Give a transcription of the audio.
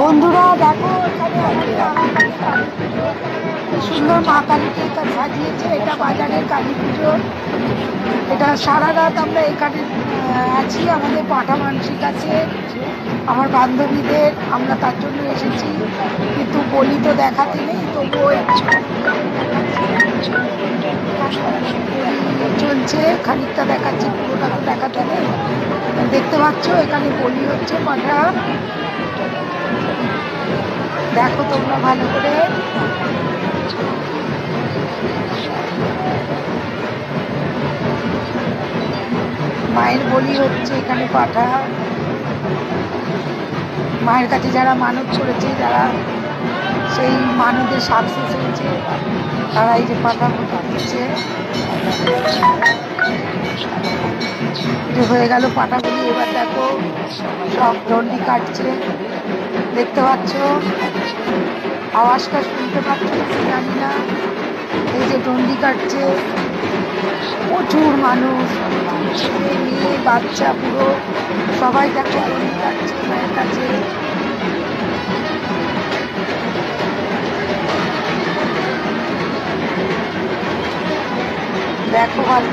বন্ধুরা দেখো এখানে সুন্দর মা কালীকে এখানে সাজিয়েছে। এটা বাজারের কালী পুজো। এটা সারা রাত আমরা এখানে আছি, আমাদের পাঁঠা মানসিক আছে আমার বান্ধবীদের, আমরা তার জন্য এসেছি। কিন্তু বলি তো দেখাতে নেই, তবুও চলছে, খানিকটা দেখাচ্ছি, পুরোটা তো দেখাতে নেই। দেখতে পাচ্ছ এখানে বলি হচ্ছে পাঁঠা, দেখো তোমরা ভালো করে। মায়ের বলি হচ্ছে এখানে পাঁঠা। মায়ের কাছে যারা মানত করেছে, যারা সেই মানতের সাকসেস হয়েছে, তারা এই যে পাঁঠা ফোটা দিচ্ছে। হয়ে গেল পাঁঠা বলি। এবার দেখো সব দণ্ডি কাটছে, দেখতে পাচ্ছ, আওয়াজটা শুনতে পাচ্ছ জানি না। এই যে দণ্ডি কাটছে, প্রচুর মানুষ, ছেলে মেয়ে বাচ্চা পুরো সবাই দেখো দণ্ডি কাটছে মায়ের কাছে। দেখো ভালো।